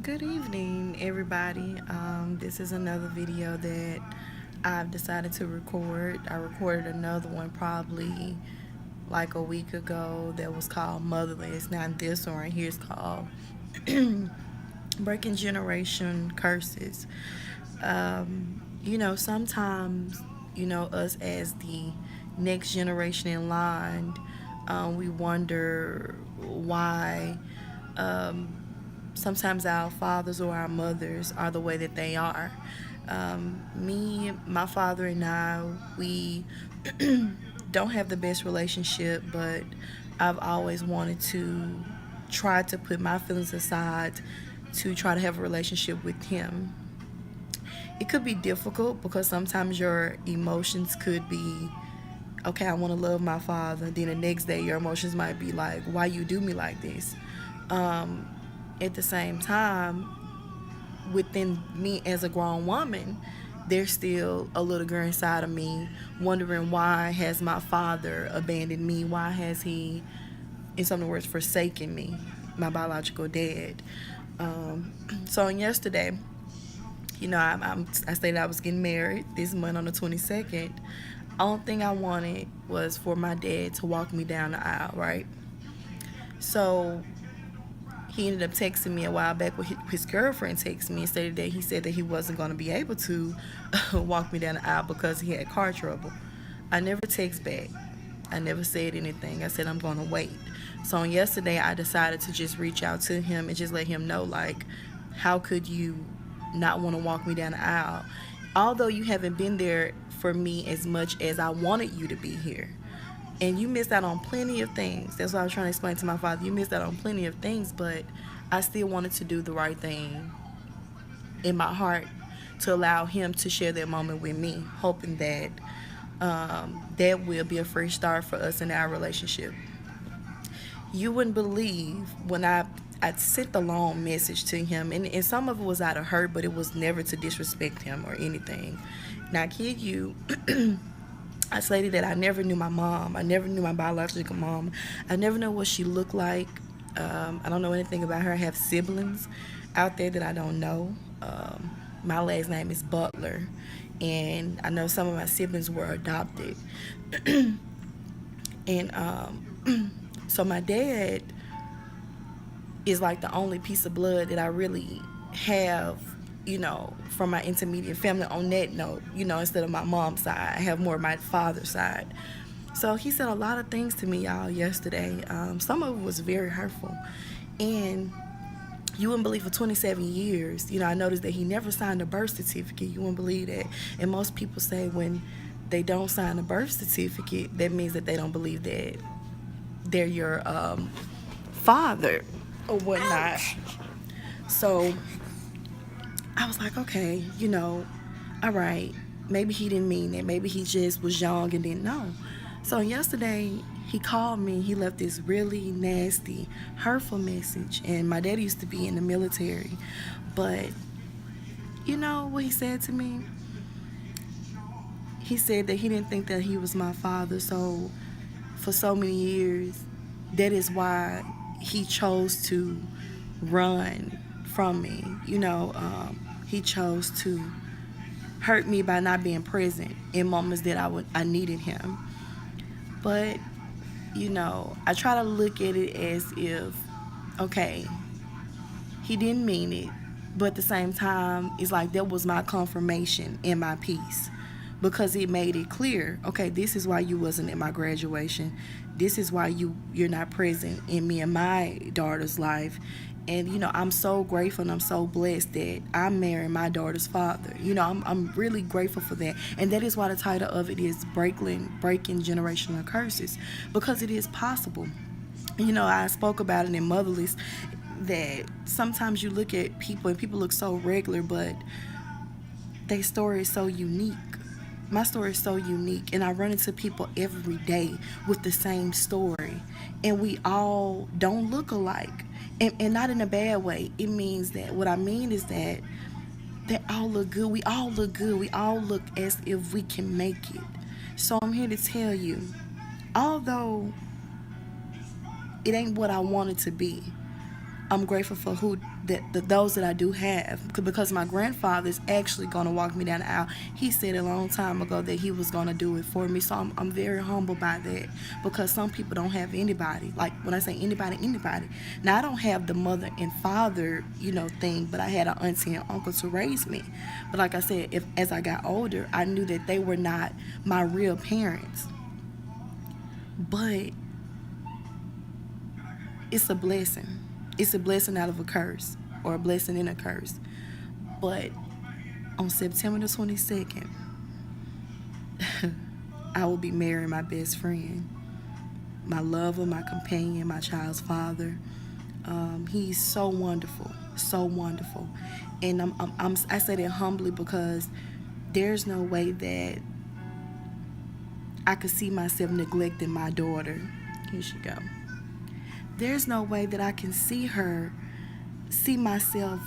Good evening, everybody. This is another video that I've decided to record. I recorded another one probably like a week ago that was called Motherless. Now, this one right here is called Breaking Generation Curses. Sometimes, us as the next generation in line, we wonder why. Sometimes our fathers or our mothers are the way that they are. My father, and I, we don't have the best relationship, but I've always wanted to try to put my feelings aside to try to have a relationship with him. It could be difficult because sometimes your emotions could be, okay, I want to love my father. Then the next day, your emotions might be like, why you do me like this? Um, at the same time, within me as a grown woman, there's still a little girl inside of me wondering, why has my father abandoned me? Why has he, in some words, forsaken me, my biological dad? So on yesterday, I stated I was getting married this month on the 22nd. Only thing I wanted was for my dad to walk me down the aisle, right? So he ended up texting me a while back with his girlfriend texted me and stated that he said that he wasn't going to be able to walk me down the aisle because he had car trouble. I never text back. I never said anything. I said I'm going to wait. So on yesterday, I decided to just reach out to him and just let him know, like, how could you not want to walk me down the aisle? Although you haven't been there for me as much as I wanted you to be here. And you missed out on plenty of things. That's what I was trying to explain to my father. You missed out on plenty of things, but I still wanted to do the right thing in my heart to allow him to share that moment with me, hoping that that will be a fresh start for us in our relationship. You wouldn't believe when I sent the long message to him, and some of it was out of hurt, but it was never to disrespect him or anything. Now, kid, you. I stated that I never knew my mom. I never knew my biological mom. I never know what she looked like. I don't know anything about her. I have siblings out there that I don't know. My last name is Butler, and I know some of my siblings were adopted. And so my dad is like the only piece of blood that I really have, from my intermediate family on that note, instead of my mom's side. I have more of my father's side. So he said a lot of things to me, y'all, yesterday. Some of it was very hurtful. And you wouldn't believe, for 27 years, I noticed that he never signed a birth certificate. You wouldn't believe that. And most people say when they don't sign a birth certificate, that means that they don't believe that they're your father or whatnot. So I was like, okay, all right, maybe he didn't mean it. Maybe he just was young and didn't know. So yesterday, he called me. He left this really nasty, hurtful message. And my daddy used to be in the military. But you know what he said to me? He said that he didn't think that he was my father. So for so many years, that is why he chose to run from me. He chose to hurt me by not being present in moments that I needed him. But I try to look at it as if, okay, he didn't mean it, but at the same time, it's like that was my confirmation and my peace, because it made it clear, okay, this is why you wasn't at my graduation. This is why you're not present in me and my daughter's life. And I'm so grateful and I'm so blessed that I'm marrying my daughter's father. I'm really grateful for that. And that is why the title of it is Breaking Generational Curses, because it is possible. I spoke about it in Motherless, that sometimes you look at people and people look so regular, but their story is so unique. My story is so unique, and I run into people every day with the same story, and we all don't look alike. And not in a bad way. It means that, what I mean is that they all look good. We all look good. We all look as if we can make it. So I'm here to tell you, although it ain't what I want it to be, I'm grateful for those that I do have, because my grandfather is actually going to walk me down the aisle. He said a long time ago that he was going to do it for me, so I'm very humbled by that, because some people don't have anybody. Like when I say anybody, anybody. Now I don't have the mother and father, thing, but I had an auntie and uncle to raise me. But like I said, if as I got older, I knew that they were not my real parents. But it's a blessing. It's a blessing out of a curse, or a blessing in a curse. But on September the 22nd, I will be marrying my best friend, my lover, my companion, my child's father. He's so wonderful, so wonderful. And I say that humbly because there's no way that I could see myself neglecting my daughter. Here she go. There's no way that I can see myself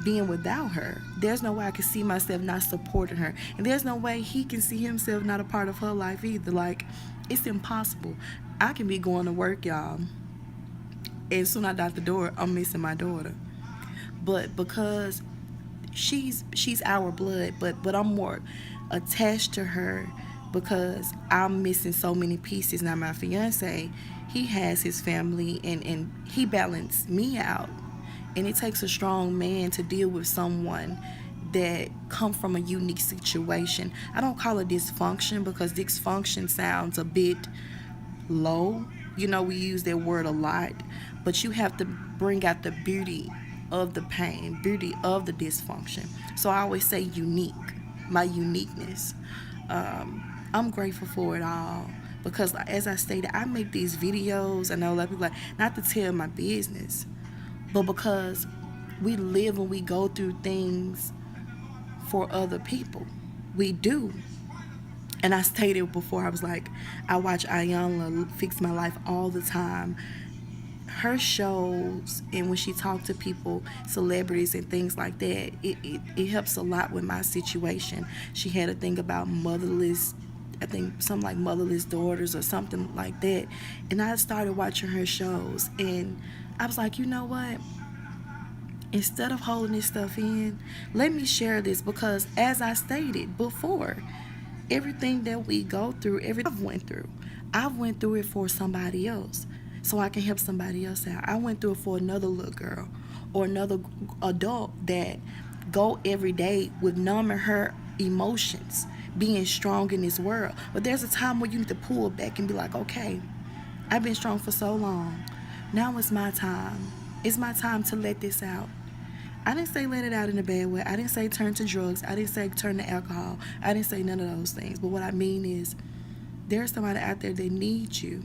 being without her. There's no way I can see myself not supporting her. And there's no way he can see himself not a part of her life either. Like, it's impossible. I can be going to work, y'all, and soon as I out the door, I'm missing my daughter. But because she's our blood, but I'm more attached to her because I'm missing so many pieces. Now my fiance, he has his family, and he balanced me out. And it takes a strong man to deal with someone that come from a unique situation. I don't call it dysfunction because dysfunction sounds a bit low. We use that word a lot, but you have to bring out the beauty of the pain, beauty of the dysfunction. So I always say unique, my uniqueness. I'm grateful for it all because, as I stated, I make these videos. I know a lot of people like not to tell my business, but because we live and we go through things for other people. We do. And I stated before, I was like, I watch Iyanla Fix My Life all the time. Her shows, and when she talks to people, celebrities and things like that, it helps a lot with my situation. She had a thing about motherless, I think something like motherless daughters or something like that. And I started watching her shows, and I was like, you know what? Instead of holding this stuff in, let me share this, because as I stated before, everything that we go through, everything I've went through it for somebody else, so I can help somebody else out. I went through it for another little girl or another adult that go every day with numbing her emotions, being strong in this world. But there's a time where you need to pull back and be like, okay, I've been strong for so long. Now it's my time. It's my time to let this out. I didn't say let it out in a bad way. I didn't say turn to drugs. I didn't say turn to alcohol. I didn't say none of those things. But what I mean is, there's somebody out there that needs you.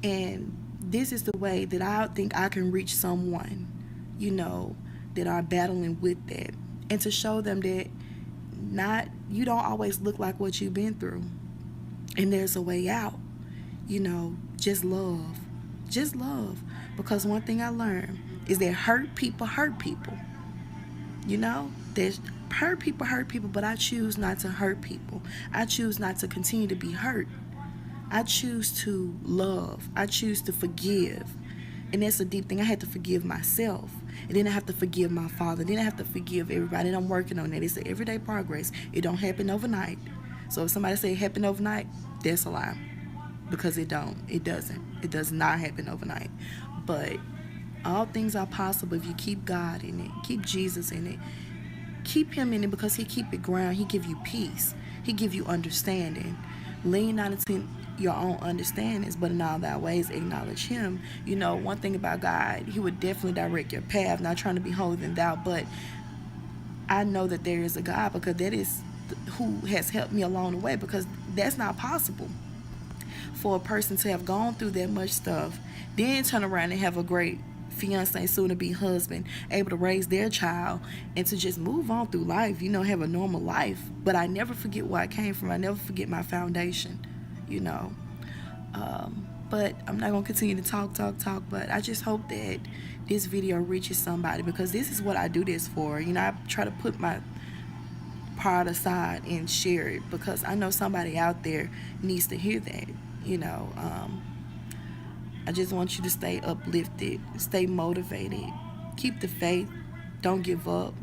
And this is the way that I think I can reach someone, that are battling with that. And to show them that you don't always look like what you've been through. And there's a way out. Just love. Just love. Because one thing I learned is that hurt people hurt people. There's hurt people, but I choose not to hurt people. I choose not to continue to be hurt. I choose to love. I choose to forgive. And that's a deep thing. I had to forgive myself. And then I have to forgive my father. Then I have to forgive everybody. And I'm working on that. It's an everyday progress. It don't happen overnight. So if somebody say it happened overnight, that's a lie. Because it don't. It doesn't. It does not happen overnight. But all things are possible if you keep God in it. Keep Jesus in it. Keep him in it, because he keep it ground. He give you peace. He give you understanding. Lean not into your own understandings, but in all thy ways acknowledge him. One thing about God, he would definitely direct your path. Not trying to be holier than thou, but I know that there is a God, because that is who has helped me along the way, because that's not possible for a person to have gone through that much stuff, then turn around and have a great fiance, soon to be husband, able to raise their child, and to just move on through life, have a normal life. But I never forget where I came from. I never forget my foundation, But I'm not going to continue to talk, but I just hope that this video reaches somebody, because this is what I do this for. I try to put my pride aside and share it, because I know somebody out there needs to hear that, I just want you to stay uplifted, stay motivated, keep the faith, don't give up.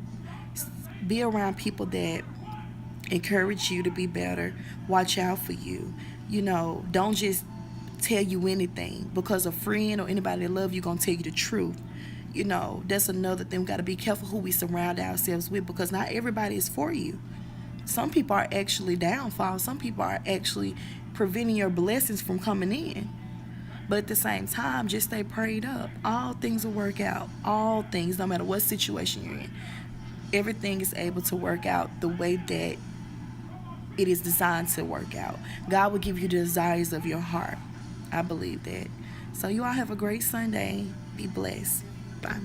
Be around people that encourage you to be better, watch out for you. Don't just tell you anything because a friend or anybody that love you gonna tell you the truth. That's another thing. We got to be careful who we surround ourselves with, because not everybody is for you. Some people are actually downfall. Some people are actually preventing your blessings from coming in. But at the same time, just stay prayed up. All things will work out. All things, no matter what situation you're in. Everything is able to work out the way that it is designed to work out. God will give you the desires of your heart. I believe that. So you all have a great Sunday. Be blessed. Bye.